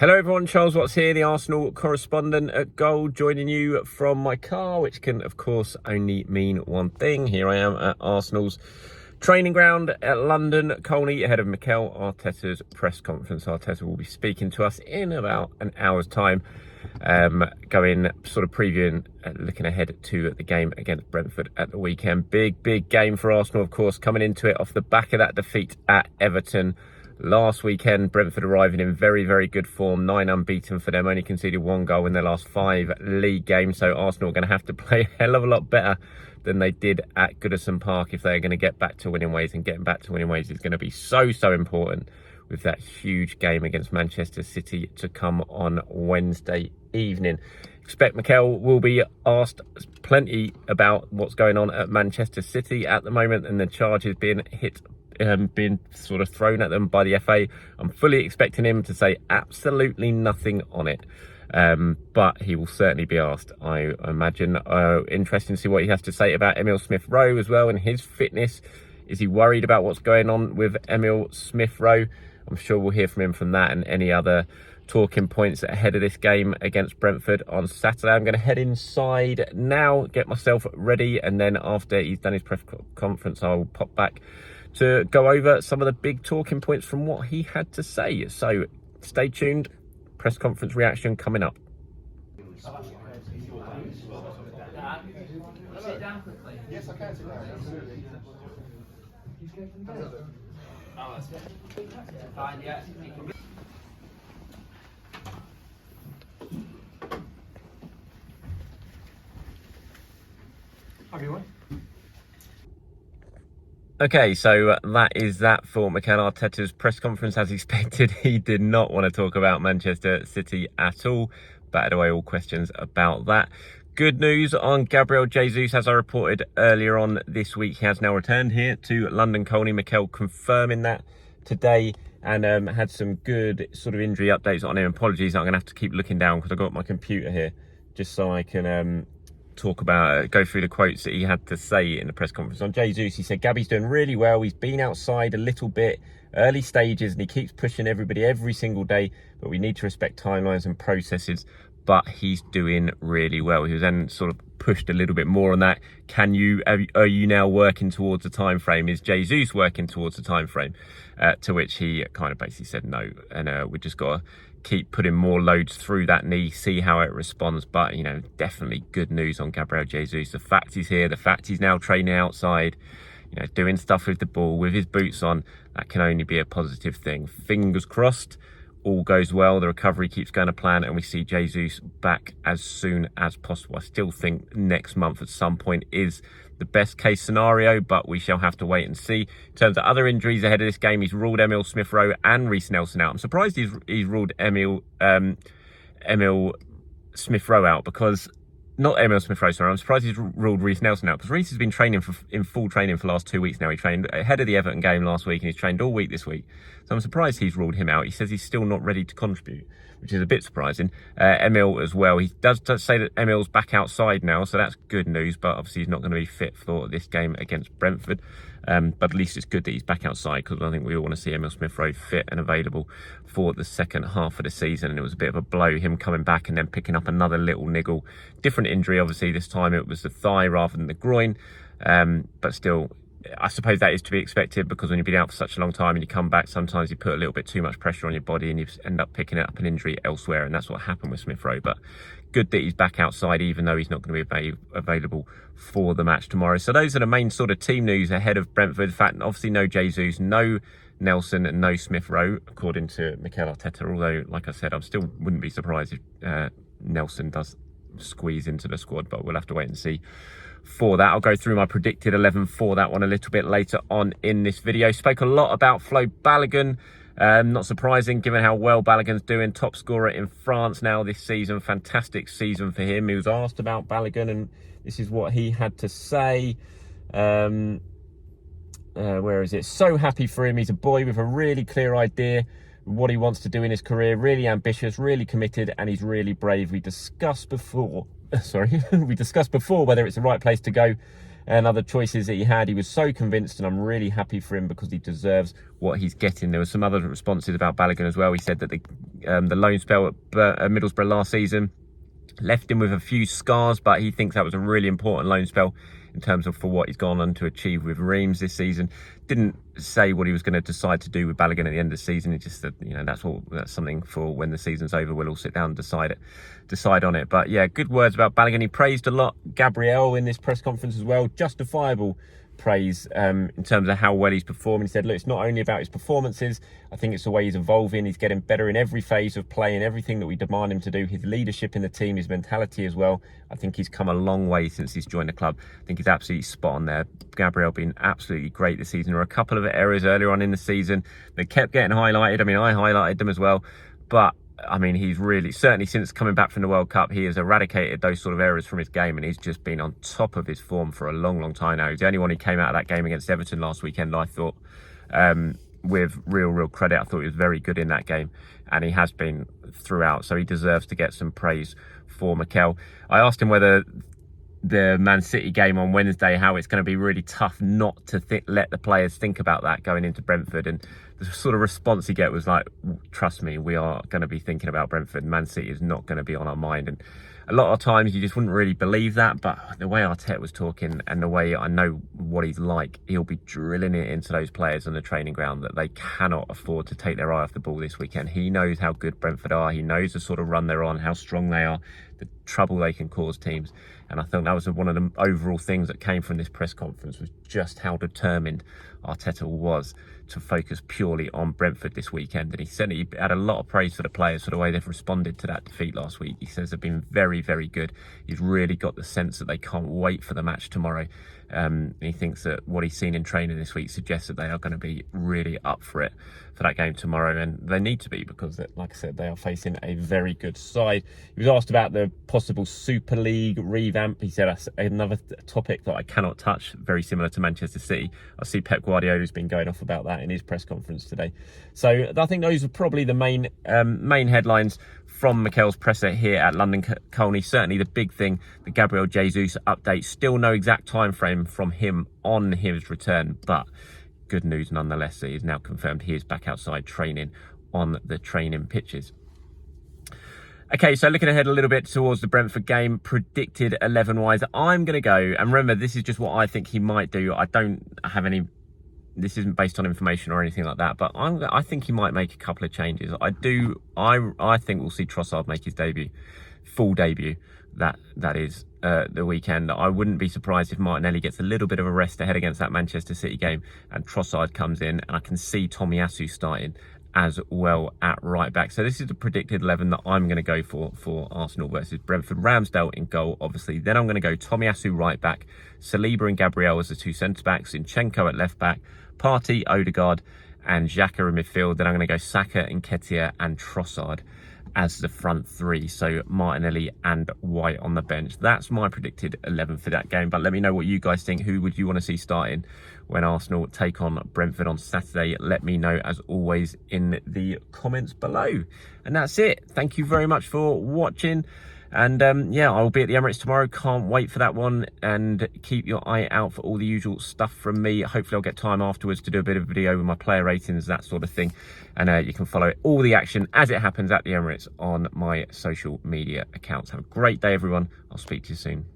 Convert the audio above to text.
Hello everyone, Charles Watts here, the Arsenal correspondent at Goal, joining you from my car, which can of course only mean one thing. Here I am at Arsenal's training ground at London Colney, ahead of Mikel Arteta's press conference. Arteta will be speaking to us in about an hour's time, going sort of previewing, looking ahead to the game against Brentford at the weekend. Big game for Arsenal, of course, coming into it off the back of that defeat at Everton last weekend. Brentford arriving in very good form, 9 unbeaten for them, only conceded 1 goal in their last 5 league games. So Arsenal are going to have to play a hell of a lot better than they did at Goodison Park if they're going to get back to winning ways, and getting back to winning ways is going to be so important with that huge game against Manchester City to come on Wednesday evening. Expect Mikel will be asked plenty about what's going on at Manchester City at the moment and the charges being sort of thrown at them by the FA. I'm fully expecting him to say absolutely nothing on it, but he will certainly be asked, I imagine. Interesting to see what he has to say about Emile Smith-Rowe as well and his fitness. Is he worried about what's going on with Emile Smith-Rowe? I'm sure we'll hear from him from that and any other talking points ahead of this game against Brentford on Saturday. I'm going to head inside now, get myself ready, and then after he's done his press conference, I'll pop back to go over some of the big talking points from what he had to say. So stay tuned, press conference reaction coming up. Sit down quickly. Yes, I can sit down. Oh, that's fine, yeah. Everyone. Okay, so that is that for Mikel Arteta's press conference. As expected, he did not want to talk about Manchester City at all. Batted away all questions about that. Good news on Gabriel Jesus. As I reported earlier on this week, he has now returned here to London Colney. Mikel confirming that today, and had some good sort of injury updates on him. Apologies, I'm going to have to keep looking down because I've got my computer here just so I can talk about, go through the quotes that he had to say in the press conference. On Jesus, he said, Gabby's doing really well. He's been outside a little bit, early stages, and he keeps pushing everybody every single day, but we need to respect timelines and processes, but he's doing really well. He was then sort of pushed a little bit more on that. Are you now working towards a time frame? Is Jesus working towards a time frame? To which he kind of basically said no, and we just got to keep putting more loads through that knee, see how it responds. But, you know, definitely good news on Gabriel Jesus. The fact he's here, the fact he's now training outside, you know, doing stuff with the ball, with his boots on, that can only be a positive thing. Fingers crossed, all goes well, the recovery keeps going to plan, and we see Jesus back as soon as possible. I still think next month at some point is the best case scenario, but we shall have to wait and see. In terms of other injuries ahead of this game, he's ruled Emile Smith-Rowe and Reiss Nelson out. I'm surprised he's ruled Emile Smith-Rowe out, because not Emile Smith-Rowe, sorry. I'm surprised he's ruled Reiss Nelson out, because Reiss has been training in full training for the last 2 weeks now. He trained ahead of the Everton game last week, and he's trained all week this week. So I'm surprised he's ruled him out. He says he's still not ready to contribute, which is a bit surprising. Emile as well. He does say that Emile's back outside now, so that's good news, but obviously he's not going to be fit for this game against Brentford. But at least it's good that he's back outside, because I think we all want to see Emile Smith-Rowe fit and available for the second half of the season. And it was a bit of a blow, him coming back and then picking up another little niggle. Different injury, obviously. This time it was the thigh rather than the groin. But still, I suppose that is to be expected, because when you've been out for such a long time and you come back, sometimes you put a little bit too much pressure on your body and you end up picking up an injury elsewhere. And that's what happened with Smith-Rowe. But good that he's back outside, even though he's not going to be available for the match tomorrow. So those are the main sort of team news ahead of Brentford. In fact, obviously no Jesus, no Nelson, and no Smith-Rowe, according to Mikel Arteta. Although, like I said, I still wouldn't be surprised if Nelson does squeeze into the squad, but we'll have to wait and see for that. I'll go through my predicted 11 for that one a little bit later on in this video. Spoke a lot about Flo Balogun. Not surprising, given how well Balogun's doing. Top scorer in France now this season. Fantastic season for him. He was asked about Balogun, and this is what he had to say. Where is it? So happy for him. He's a boy with a really clear idea of what he wants to do in his career. Really ambitious, really committed, and he's really brave. We discussed before whether it's the right place to go, and other choices that he had. He was so convinced, and I'm really happy for him because he deserves what he's getting. There were some other responses about Balogun as well. He said that the loan spell at Middlesbrough last season left him with a few scars, but he thinks that was a really important loan spell in terms of for what he's gone on to achieve with Reiss this season. Didn't say what he was going to decide to do with Balogun at the end of the season. He just said, you know, that's something for when the season's over. We'll all sit down and decide on it. But yeah, good words about Balogun. He praised a lot Gabriel in this press conference as well. Justifiable praise in terms of how well he's performing. He said, look, it's not only about his performances. I think it's the way he's evolving. He's getting better in every phase of play and everything that we demand him to do. His leadership in the team, his mentality as well. I think he's come a long way since he's joined the club. I think he's absolutely spot on there. Gabriel been absolutely great this season. There were a couple of errors earlier on in the season that kept getting highlighted. I mean, I highlighted them as well, but I mean, he's really, certainly since coming back from the World Cup, he has eradicated those sort of errors from his game, and he's just been on top of his form for a long, long time now. He's the only one who came out of that game against Everton last weekend, I thought, with real credit. I thought he was very good in that game, and he has been throughout, so he deserves to get some praise for Mikel. I asked him whether the Man City game on Wednesday, how it's going to be really tough not to let the players think about that going into Brentford, and the sort of response he get was like, trust me, we are going to be thinking about Brentford. Man City is not going to be on our mind. And a lot of times you just wouldn't really believe that, but the way Arteta was talking and the way I know what he's like, he'll be drilling it into those players on the training ground that they cannot afford to take their eye off the ball this weekend. He knows how good Brentford are. He knows the sort of run they're on, how strong they are, the trouble they can cause teams. And I think that was one of the overall things that came from this press conference, was just how determined Arteta was to focus purely on Brentford this weekend. And he said he had a lot of praise for the players for the way they've responded to that defeat last week. He says they've been very good. He's really got the sense that they can't wait for the match tomorrow. And he thinks that what he's seen in training this week suggests that they are going to be really up for it for that game tomorrow, and they need to be, because, like I said, they are facing a very good side. He was asked about the possible Super League revamp. He said that's another topic that I cannot touch, very similar to Manchester City. I see Pep Guardiola's been going off about that in his press conference today. So I think those are probably the main headlines from Mikel's presser here at London Colney. Certainly the big thing, the Gabriel Jesus update. Still no exact time frame from him on his return, but good news nonetheless. He is now confirmed he is back outside training on the training pitches. Okay, so looking ahead a little bit towards the Brentford game, predicted 11-wise, I'm going to go, and remember, this is just what I think he might do. I don't have any, this isn't based on information or anything like that, but I think he might make a couple of changes. I think we'll see Trossard make his full debut, that is the weekend. I wouldn't be surprised if Martinelli gets a little bit of a rest ahead against that Manchester City game and Trossard comes in, and I can see Tomiyasu starting as well at right back. So this is the predicted 11 that I'm going to go for Arsenal versus Brentford. Ramsdale in goal, obviously. Then I'm going to go Tomiyasu right back, Saliba and Gabriel as the two centre backs, Zinchenko at left back, Partey, Odegaard and Xhaka in midfield. Then I'm going to go Saka, Nketiah and Trossard as the front three. So Martinelli and White on the bench. That's my predicted 11 for that game. But let me know what you guys think. Who would you want to see starting when Arsenal take on Brentford on Saturday? Let me know, as always, in the comments below. And that's it. Thank you very much for watching. And yeah, I'll be at the Emirates tomorrow. Can't wait for that one. And keep your eye out for all the usual stuff from me. Hopefully I'll get time afterwards to do a bit of video with my player ratings, that sort of thing. And you can follow all the action as it happens at the Emirates on my social media accounts. Have a great day, everyone. I'll speak to you soon.